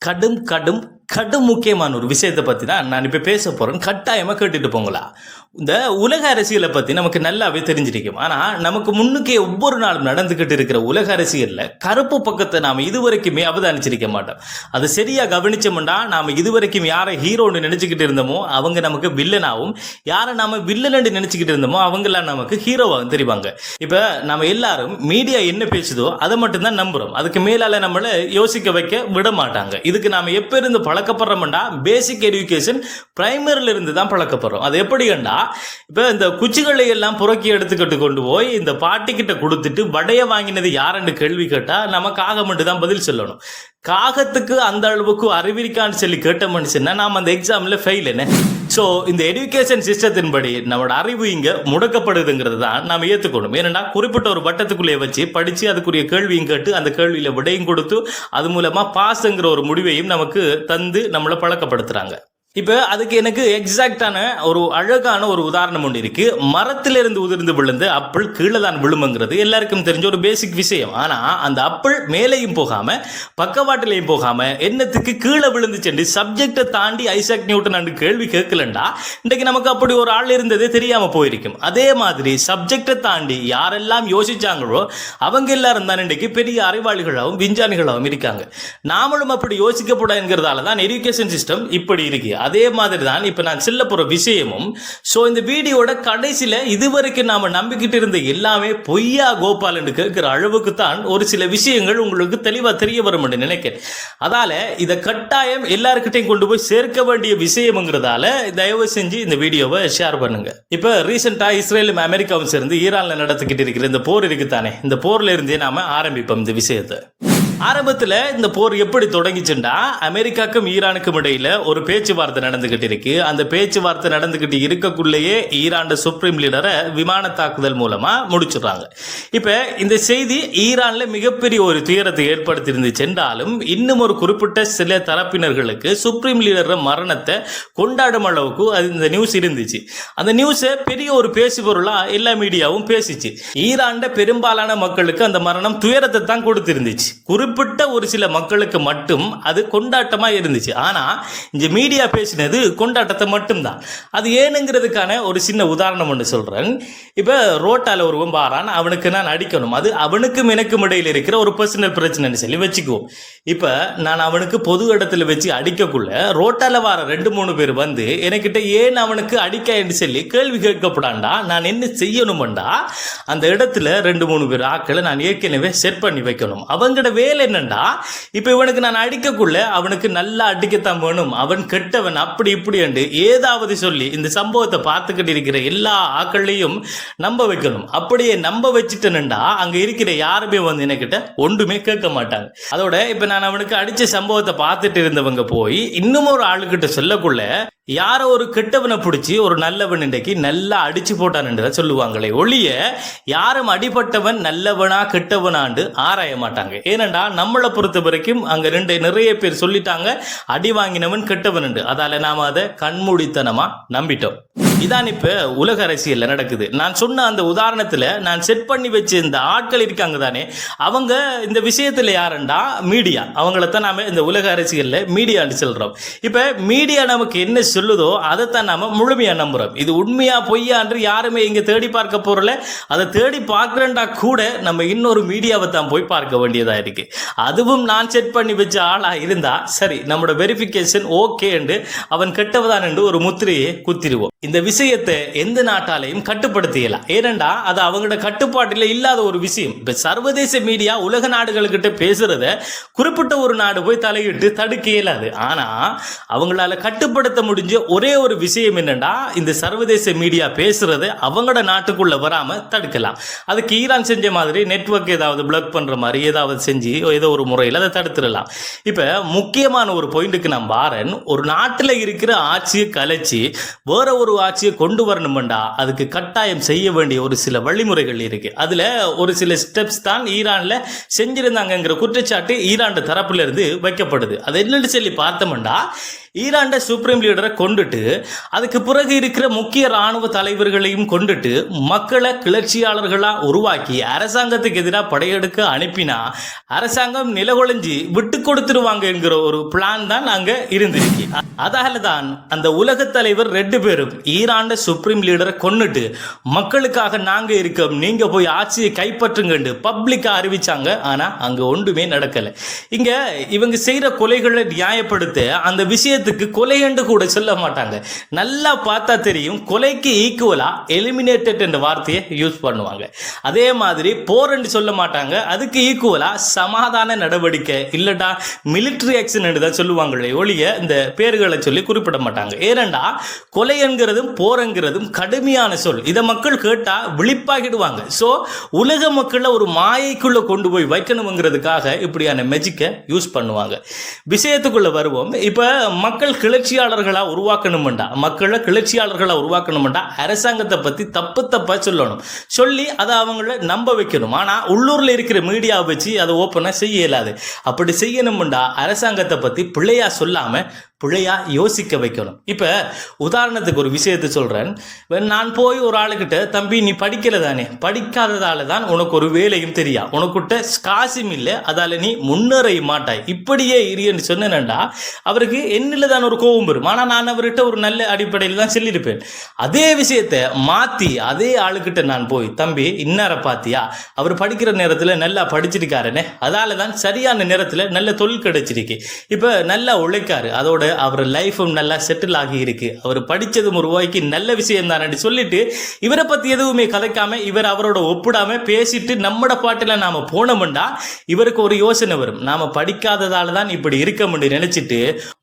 கடும் கடும் கடும் முக்கியமான ஒரு விஷயத்தை பற்றி தான் நான் இப்போ பேச போகிறேன். கட்டாயமாக கேட்டுட்டு போங்களா. இந்த உலக அரசியலை பற்றி நமக்கு நல்லாவே தெரிஞ்சிருக்கும். ஆனால் நமக்கு முன்னுக்கே ஒவ்வொரு நாளும் நடந்துக்கிட்டு இருக்கிற உலக அரசியலில் கருப்பு பக்கத்தை நாம் இதுவரைக்குமே அவதானிச்சிருக்க மாட்டோம். அது சரியாக கவனிச்சோம்னா நாம் இதுவரைக்கும் யாரை ஹீரோன்னு நினச்சிக்கிட்டு இருந்தோமோ அவங்க நமக்கு வில்லனாகவும், யாரை நாம் வில்லன்னு நினச்சிக்கிட்டு இருந்தோமோ அவங்களாம் நமக்கு ஹீரோவாகவும் தெரிவாங்க. இப்போ நம்ம எல்லாரும் மீடியா என்ன பேசுதோ அதை மட்டும்தான் நம்புகிறோம். அதுக்கு மேலால் நம்மளை யோசிக்க வைக்க விட மாட்டாங்க. இதுக்கு நாம் எப்போ இருந்து பழக்கப்படுறோம்னா பேசிக் எஜுகேஷன் பிரைமரில இருந்து தான் பழக்கப்படுறோம். அது எப்படி கண்டா, இப்போ இந்த குச்சிகளை எல்லாம் புறக்கி எடுத்துக்கிட்டு கொண்டு போய் இந்த பாட்டி கிட்ட கொடுத்துட்டு வடைய வாங்கினது யாருன்னு கேள்வி கேட்டா நம்ம காகம் மட்டும் தான் பதில் சொல்லணும். காகத்துக்கு அந்த அளவுக்கு அறிவிக்கான்னு சொல்லி கேட்ட மனுஷன்னா நாம் அந்த எக்ஸாம்ல ஃபெயில் என்ன. ஸோ இந்த எஜுகேஷன் சிஸ்டத்தின்படி நம்மளோட அறிவு இங்கே முடக்கப்படுதுங்கிறது தான் நாம் ஏற்றுக்கணும். ஏன்னா குறிப்பிட்ட ஒரு வட்டத்துக்குள்ளேயே வச்சு படித்து அதுக்குரிய கேள்வியும் கேட்டு அந்த கேள்வியில் விடையும் கொடுத்து அது மூலமாக பாஸ்ங்கிற ஒரு முடிவையும் நமக்கு தந்து நம்மளை பழக்கப்படுத்துகிறாங்க. இப்போ அதுக்கு எனக்கு எக்ஸாக்டான ஒரு அழகான ஒரு உதாரணம் ஒன்று இருக்கு. மரத்திலிருந்து உதிர்ந்து விழுந்து அப்பிள் கீழே தான் விழுமுங்கிறது எல்லாருக்கும் தெரிஞ்ச ஒரு பேசிக் விஷயம். ஆனால் அந்த அப்பிள் மேலேயும் போகாம பக்கவாட்டிலையும் போகாம என்னத்துக்கு கீழே விழுந்துச்சு சப்ஜெக்டை தாண்டி ஐசாக் நியூட்டன் அண்டு கேள்வி கேட்கலண்டா இன்றைக்கு நமக்கு அப்படி ஒரு ஆள் இருந்ததே தெரியாம போயிருக்கும். அதே மாதிரி சப்ஜெக்டை தாண்டி யாரெல்லாம் யோசிச்சாங்களோ அவங்க எல்லாரும் தான் இன்றைக்கு பெரிய அறிவாளிகளாகவும் விஞ்ஞானிகளாகவும் இருக்காங்க. நாமளும் அப்படி யோசிக்கப்படாதுங்கிறதால தான் எஜுகேஷன் சிஸ்டம் இப்படி இருக்கு. அதே மாதிரி தான் இப்போ நான் சொல்ல போகிற விஷயமும். ஸோ இந்த வீடியோட கடைசியில் இதுவரைக்கும் நாம் நம்பிக்கிட்டு இருந்த எல்லாமே பொய்யா கோபாலன்னு கேட்குற அளவுக்கு தான் ஒரு சில விஷயங்கள் உங்களுக்கு தெளிவாக தெரிய வரும் என்று நினைக்கிறேன். அதால் இதை கட்டாயம் எல்லாருக்கிட்டையும் கொண்டு போய் சேர்க்க வேண்டிய விஷயம்ங்கிறதால தயவு செஞ்சு இந்த வீடியோவை ஷேர் பண்ணுங்க. இப்போ ரீசெண்டாக இஸ்ரேலும் அமெரிக்காவும் சேர்ந்து ஈரானில் நடத்திக்கிட்டு இருக்கிற இந்த போர் இருக்குத்தானே, இந்த போர்ல இருந்தே நாம ஆரம்பிப்போம் இந்த விஷயத்தை. ஆரம்பத்தில் இந்த போர் எப்படி தொடங்கிச்சுண்டா, அமெரிக்காக்கும் ஈரானுக்கும் இடையில ஒரு பேச்சுவார்த்தை நடந்துகிட்டு இருக்கு. அந்த பேச்சுவார்த்தை நடந்துகிட்டு இருக்கக்குள்ளேயே ஈரான் சுப்ரீம் லீடரை விமான தாக்குதல் மூலமா முடிச்சுடுறாங்க. இப்ப இந்த செய்தி ஈரான்ல மிகப்பெரிய ஒரு துயரத்தை ஏற்படுத்தி இருந்துச்சென்றாலும் இன்னும் ஒரு குறிப்பிட்ட சில தரப்பினர்களுக்கு சுப்ரீம் லீடர் மரணத்தை கொண்டாடும் அளவுக்கு இந்த நியூஸ் இருந்துச்சு. அந்த நியூஸை பெரிய ஒரு பேசு பொருளா எல்லா மீடியாவும் பேசிச்சு. ஈரான் பெரும்பாலான மக்களுக்கு அந்த மரணம் துயரத்தை தான் கொடுத்திருந்துச்சு. குறிப்பிட்ட ஒரு சில மக்களுக்கு மட்டும் அது கொண்டாட்டமா இருந்துச்சு. ஆனா இந்த மீடியா பேசினது கொண்டாட்டத்தை மட்டும்தான். அது ஏனுங்கிறதுக்கான ஒரு சின்ன உதாரணம் ஒன்று சொல்றேன். இப்ப ரோட்டால ஒருவன் வாரான், அவனுக்கு நான் அடிக்கணும். அது அவனுக்கும் எனக்கும் இடையில் இருக்கிற ஒரு பர்சனல் பிரச்சனைன்னு சொல்லி வச்சுக்குவோம். இப்ப நான் அவனுக்கு பொது இடத்துல வச்சு அடிக்கக்குள்ள ரோட்டால வார 2-3 பேர் வந்து எனக்கிட்ட ஏன் அவனுக்கு அடிக்க என்று சொல்லி கேள்வி கேட்கப்படாண்டா நான் என்ன செய்யணும்டா, அந்த இடத்துல 2-3 பேர் ஆக்களை நான் ஏற்கனவே செட் பண்ணி வைக்கணும். அவங்களோட வேலை என்னண்டா, இப்ப இவனுக்கு நான் அடிக்கக்குள்ள அவனுக்கு நல்லா அடிக்கத்தான் வேணும், அவன் கெட்டவன் அப்படி இப்படி என்று ஏதாவது சொல்லி இந்த சம்பவத்தை பார்த்துக்கிட்டு இருக்கிற எல்லா ஆக்களையும் நம்ப வைக்கணும். அப்படியே நம்ப வச்சுட்டேன்டா அங்க இருக்கிற யாருமே வந்து என்கிட்ட ஒன்றுமே கேட்க மாட்டாங்க. அதோட இப்ப நான் அவனுக்கு அடிச்ச சம்பவத்தை பார்த்துட்டு இருந்தவங்க போய் இன்னும் ஒரு ஆளுகிட்ட சொல்லக்குள்ள யாரோ ஒரு கெட்டவனை பிடிச்சி ஒரு நல்லவன் இன்றைக்கு நல்லா அடிச்சு போட்டான்னு சொல்லுவாங்களே ஒழிய யாரும் அடிபட்டவன் நல்லவனா கெட்டவனாண்டு ஆராய மாட்டாங்க. ஏனண்டா நம்மளை பொறுத்த வரைக்கும் அங்க நிறைய பேர் சொல்லிட்டாங்க அடி வாங்கினவன் கெட்டவன். அதால நாம அதை கண்மூடித்தனமா நம்பிட்டோம். இதான் இப்ப உலக அரசியல்ல நடக்குது. நான் சொன்ன அந்த உதாரணத்துல நான் செட் பண்ணி வச்ச இந்த ஆட்கள் இருக்காங்க தானே, அவங்க இந்த விஷயத்துல யாருண்டா மீடியா. அவங்களத்தான் நாம இந்த உலக அரசியல்ல மீடியான்னு சொல்றோம். இப்ப மீடியா நமக்கு என்ன சொல்லுதோ அதைத்தான் நாம முழுமையா நம்புறோம். இது உண்மையா பொய்யா என்று யாருமே இங்க தேடி பார்க்க போறல. அதை தேடி பார்க்கிறேன்டா கூட நம்ம இன்னொரு மீடியாவை தான் போய் பார்க்க வேண்டியதா இருக்கு. அதுவும் நான் செட் பண்ணி வச்ச ஆளா இருந்தா சரி, நம்மளோட வெரிஃபிகேஷன் ஓகே என்று அவன் கெட்டவதான் என்று ஒரு முத்திரையை குத்திடுவோம். இந்த விஷயத்தை எந்த நாட்டாலையும் கட்டுப்படுத்தலாம். ஏனண்டா அது அவங்களோட கட்டுப்பாட்டில் இல்லாத ஒரு விஷயம். இப்ப சர்வதேச மீடியா உலக நாடுகள்கிட்ட பேசுறத குறிப்பிட்ட ஒரு நாடு போய் தலையிட்டு தடுக்க இயலாது. ஆனா அவங்களால கட்டுப்படுத்த முடிஞ்ச ஒரே ஒரு விஷயம் என்னன்னா, இந்த சர்வதேச மீடியா பேசுறத அவங்களோட நாட்டுக்குள்ள வராம தடுக்கலாம். அதுக்கு ஈரான் செஞ்ச மாதிரி நெட்வொர்க் ஏதாவது பிளாக் பண்ற மாதிரி ஏதாவது செஞ்சு ஏதோ ஒரு முறையில் அதை தடுத்துடலாம். இப்ப முக்கியமான ஒரு பாயிண்ட்டுக்கு நான் வாரன், ஒரு நாட்டில் இருக்கிற ஆட்சியை கலைச்சி வேற ஒரு ஒரு ஆட்சியை கொண்டு வரணும்டா அதுக்கு கட்டாயம் செய்ய வேண்டிய ஒரு சில வழிமுறைகள் இருக்கு. அதுல ஒரு சில ஸ்டெப்ஸ் தான் ஈரான்ல செஞ்சிருந்தாங்கிற குற்றச்சாட்டு ஈரான் தரப்புல இருந்து வைக்கப்படுது. அது என்னன்னு சொல்லி பார்த்தோம்டா, ஈரான் சுப்ரீம் லீடரை கொண்டுட்டு அதுக்கு பிறகு இருக்கிற முக்கிய ராணுவ தலைவர்களையும் கொண்டுட்டு மக்களை கிளர்ச்சியாளர்களா உருவாக்கி அரசாங்கத்துக்கு எதிராக படையெடுக்க அனுப்பினா அரசாங்கம் நிலகுலைஞ்சி விட்டு கொடுத்துருவாங்க என்கிற ஒரு பிளான் தான் அங்க இருந்திருக்கு. அதால தான் அந்த உலக தலைவர் 2 பேரும் ஈரான் சுப்ரீம் லீடரை கொண்டுட்டு மக்களுக்காக நாங்க இருக்கோம், நீங்க போய் ஆட்சியை கைப்பற்றுங்க பப்ளிக்கா அறிவிச்சாங்க. ஆனா அங்க ஒன்றுமே நடக்கல. இங்க இவங்க செய்யற கொலைகளை நியாயப்படுத்த அந்த விஷயத்துக்கு கொலை என்று கூட சொல்ல மாட்டாங்க. நல்லா பார்த்தா தெரியும், கொலைக்கு ஈக்குவலா எலிமினேட்டட் என்ற வார்த்தையை யூஸ் பண்ணுவாங்க. அதே மாதிரி போர் என்று சொல்ல மாட்டாங்க, அதுக்கு ஈக்குவலா சமாதான நடவடிக்கை இல்லடா மிலிட்டரி ஆக்ஷன் என்று தான் சொல்லுவாங்களே ஒழிய இந்த பேர்களை சொல்லி குறிப்பிட மாட்டாங்க. ஏனண்டா கொலை என்கிறதும் போர் என்கிறதும் கடுமையான சொல். இதை மக்கள் கேட்டா விழிப்பாகிடுவாங்க. ஸோ உலக மக்களை ஒரு மாயைக்குள்ள கொண்டு போய் வைக்கணுங்கிறதுக்காக இப்படியான மெஜிக்கை யூஸ் பண்ணுவாங்க. விஷயத்துக்குள்ள வருவோம். இப்ப மக்கள் கிளர்ச்சியாளர்களா உருவாக்கணும்டா அரசாங்கத்தை பத்தி தப்பா சொல்லணும், சொல்லி அதை அவங்கள நம்ப வைக்கணும். ஆனா உள்ளூர்ல இருக்கிற மீடியாவை வச்சு அதை ஓப்பனா செய்ய இயலாது. அப்படி செய்யணும்டா அரசாங்கத்தை பத்தி பிள்ளையா சொல்லாம பிள்ளையா யோசிக்க வைக்கணும். இப்ப உதாரணத்துக்கு ஒரு விஷயத்தை சொல்றேன். நான் போய் ஒரு ஆளுகிட்ட, தம்பி நீ படிக்கல தானே, படிக்காததால தான் உனக்கு ஒரு வேலையும் தெரியா, உனக்கிட்ட காசும் இல்லை, அதால நீ முன்னேற மாட்டாய், இப்படியே இரு சொன்னேன்டா அவருக்கு என்னில தான் ஒரு கோபம் வரும். ஆனா நான் அவர்கிட்ட ஒரு நல்ல அடிப்படையில் தான் சொல்லியிருப்பேன். அதே விஷயத்தை மாத்தி அதே ஆளுகிட்ட நான் போய், தம்பி இன்னார பாத்தியா, அவர் படிக்கிற நேரத்துல நல்லா படிச்சிருக்காருன்னு, அதால தான் சரியான நேரத்துல நல்ல தொழில் கிடைச்சிருக்கு, இப்ப நல்லா உழைக்காரு, அதோட அவர் லைஃபும் நல்லா செட்டில் ஆகி இருக்கு, அவர் படிச்சதும் ஒரு ரூபாய்க்கு நல்ல விஷயம் தான் சொல்லிட்டு இவரை பத்தி எதுவுமே கதைக்காம இவர் அவரோட ஒப்பிடாம பேசிட்டு நம்மட பாட்டுல நாம போனோம்டா இவருக்கு ஒரு யோசனை வரும், நாம படிக்காததால தான் இப்படி இருக்க முடியும் நினைச்சிட்டு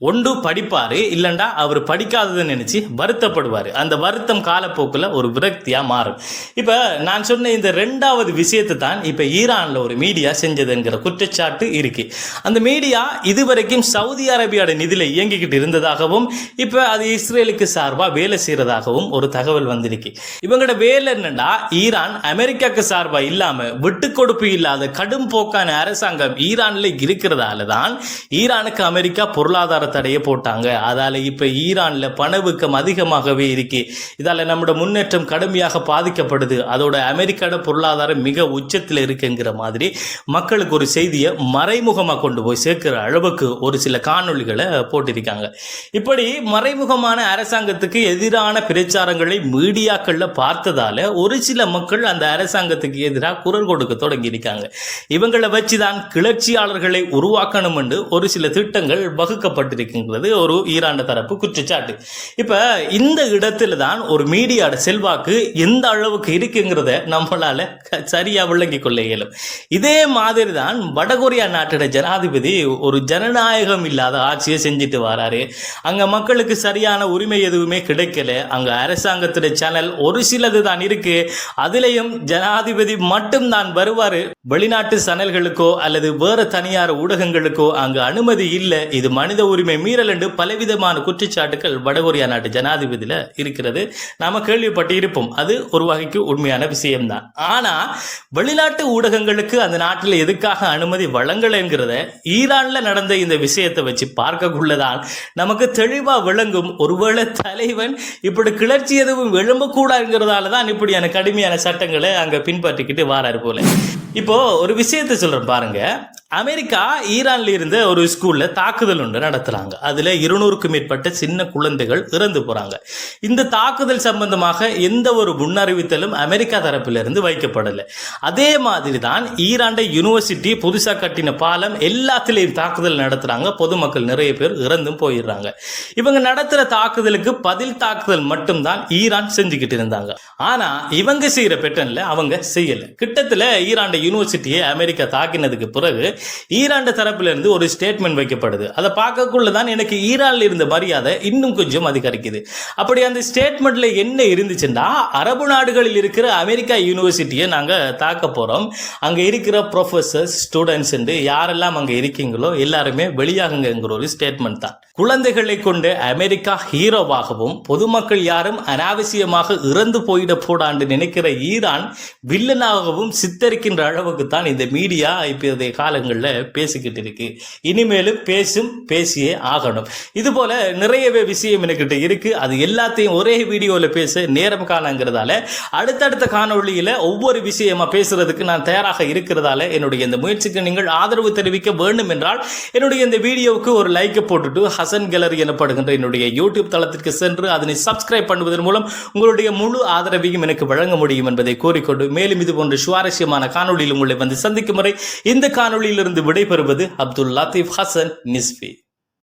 ஒன்று படிப்பாரு, இல்லண்டா அவர் படிக்காததை நினைச்சு வருத்தப்படுவாரு. அந்த வருத்தம் காலப்போக்கில் ஒரு விரக்தியா மாறும். இப்ப நான் சொன்ன இந்த 2வது விஷயத்தை தான் இப்ப ஈரான்ல ஒரு மீடியா செஞ்சதுங்கிற குற்றச்சாட்டு இருக்கு. அந்த மீடியா இதுவரைக்கும் சவுதி அரேபியாவோட நிதியில இயங்கிக்கிட்டு இருந்ததாகவும் இப்ப அது இஸ்ரேலுக்கு சார்பா வேலை செய்யறதாகவும் ஒரு தகவல் வந்திருக்கு. இவங்களோட வேலை என்னன்னா, ஈரான் அமெரிக்காக்கு சார்பா இல்லாம விட்டு கொடுப்பு இல்லாத கடும் போக்கான அரசாங்கம் ஈரான்ல இருக்கிறதால தான் ஈரானுக்கு அமெரிக்கா பொருளாதார தடையை போட்டாங்க. அதால இப்ப ஈரான்ல பணவீக்கம் அதிகமாகவே இருக்கு. இதால நம்மளோட முன்னேற்றம் கடுமையாக பாதிக்கப்படுது. அதோட அமெரிக்காவோட பொருளாதாரம் மிக உச்சத்தில் இருக்குங்கிற மாதிரி மக்களுக்கு ஒரு செய்தியை மறைமுகமாக கொண்டு போய் சேர்க்கிற அளவுக்கு ஒரு சில காணொளிகளை போட்டிருக்காங்க. இப்படி மறைமுகமான அரசாங்கத்துக்கு எதிரான பிரச்சாரங்களை மீடியாக்கள்ல பார்த்ததால ஒரு சில மக்கள் அந்த அரசாங்கத்துக்கு எதிராக குரல் கொடுக்க தொடங்கி இருக்காங்க. இவங்களை வச்சுதான் கிளர்ச்சியாளர்களை உருவாக்கணும் என்று ஒரு சில திட்டங்கள் வகுக்கப்பட்டிருக்கின்றது ஒரு ஈரான் தரப்பு குற்றச்சாட்டு. இப்ப இந்த இடத்துல தான் ஒரு மீடியாவோட செல்வாக்கு எந்த அளவுக்கு இருக்குங்கிறத நம்மளால சரியா விளங்கிக் கொள்ள இயலும். இதே மாதிரி தான் வடகொரியா நாட்டோட ஜனாதிபதி ஒரு ஜனநாயகம் இல்லாத ஆட்சியை செஞ்சுட்டு வராரு. அங்க மக்களுக்கு சரியான உரிமை எதுவுமே கிடைக்கல. அங்க அரசாங்கத்துடைய சேனல் ஒரு சிலது தான் இருக்கு, அதுலயும் ஜனாதிபதி மட்டும் தான் வருவாரு. வெளிநாட்டு சேனல்களுக்கோ அல்லது வேற தனியார் ஊடகங்களுக்கோ அங்கு அனுமதி இல்லை. இது மனித உரிமை மீறல் என்று பலவிதமான குற்றச்சாட்டுகள் வடகொரியா நாட்டு ஜனாதிபதியில இருக்கிறது. நாம கேள்விப்பட்டு இருப்போம். அது ஒரு வகைக்கு உண்மையான விஷயம்தான். ஆனா வெளிநாட்டு ஊடகங்களுக்கு அந்த நாட்டில் எதுக்காக அனுமதி வழங்கல என்கிறத ஈரான்ல நடந்த இந்த விஷயத்தை வச்சு பார்க்கக்குள்ளதான் நமக்கு தெளிவா விளங்கும். ஒருவேளை தலைவன் இப்படி கிளர்ச்சி எதுவும் எழும்பக்கூடாதுங்கிறதால தான் இப்படியான கடுமையான சட்டங்களை அங்க பின்பற்றிக்கிட்டு வாராரு போல. இப்போ ஒரு விஷயத்தை சொல்றேன் பாருங்க. அமெரிக்கா ஈரான்ல இருந்த ஒரு ஸ்கூல்ல தாக்குதல் ஒன்று நடத்துறாங்க. அதுல 200க்கும் மேற்பட்ட சின்ன குழந்தைகள் இறந்து போறாங்க. இந்த தாக்குதல் சம்பந்தமாக எந்த ஒரு முன்னறிவித்தலும் அமெரிக்கா தரப்பிலிருந்து வைக்கப்படல. அதே மாதிரி தான் ஈரான் யூனிவர்சிட்டி புதுசா கட்டின பாலம் எல்லாத்திலையும் தாக்குதல் நடத்துறாங்க. பொதுமக்கள் நிறைய பேர் இறந்தும் போயிடுறாங்க. இவங்க நடத்துற தாக்குதலுக்கு பதில் தாக்குதல் மட்டும்தான் ஈரான் செஞ்சுக்கிட்டு இருந்தாங்க. ஆனா இவங்க செய்யற பேட்டர்ன்ல அவங்க செய்யல. கிட்டத்தட்ட ஈரான் யூனிவர்சிட்டியை அமெரிக்கா தாக்கினதுக்கு பிறகு ஈரான் தரப்பிலிருந்து ஒரு ஸ்டேட்மெண்ட் வைக்கப்படுது. அதை பார்க்கக்குள்ள தான் எனக்கு ஈரானில் இருந்த மரியாதை இன்னும் கொஞ்சம் அதிகரிக்குது. அப்படி அந்த ஸ்டேட்மெண்ட்ல என்ன இருந்துச்சுன்னா, அரபு நாடுகளில் இருக்கிற அமெரிக்கா யூனிவர்சிட்டியை நாங்கள் தாக்க போகிறோம், அங்கே இருக்கிற ப்ரொஃபஸர்ஸ் ஸ்டூடெண்ட்ஸ் யாரெல்லாம் அங்கே இருக்கீங்களோ எல்லாருமே வெளியாகுங்கிற ஒரு ஸ்டேட்மெண்ட் தான். குழந்தைகளை கொண்டு அமெரிக்கா ஹீரோவாகவும் பொதுமக்கள் யாரும் அனாவசியமாக இறந்து போயிட போடான்னு நினைக்கிற ஈரான் வில்லனாகவும் சித்தரிக்கின்ற அளவுக்கு தான் இந்த மீடியா இப்போதைய காலங்களில் பேசிக்கிட்டு இருக்கு. இனிமேலும் பேசியே ஆகணும். இது போல நிறையவே விஷயம் என்கிட்ட இருக்கு. அது எல்லாத்தையும் ஒரே வீடியோவில் பேச நேரம் காணங்கிறதால அடுத்தடுத்த காணொளியில் ஒவ்வொரு விஷயமா பேசுறதுக்கு நான் தயாராக இருக்கிறதால என்னுடைய இந்த முயற்சிக்கு நீங்கள் ஆதரவு தெரிவிக்க வேண்டும் என்றால் என்னுடைய இந்த வீடியோவுக்கு ஒரு லைக்கை போட்டுட்டு ஹசன் கேலரி எனப்படுகின்ற என்னுடைய யூடியூப் தளத்திற்கு சென்று அதனை சப்ஸ்கிரைப் பண்ணுவதன் மூலம் உங்களுடைய முழு ஆதரவையும் எனக்கு வழங்க முடியும் என்பதை கோரிக்கொண்டு, மேலும் இது போன்ற சுவாரஸ்யமான காணொளியில் உங்களை வந்து சந்திக்கும் வரை இந்த காணொளியிலிருந்து விடைபெறுவது அப்துல் லத்தீப் ஹசன் நிஸ்பி.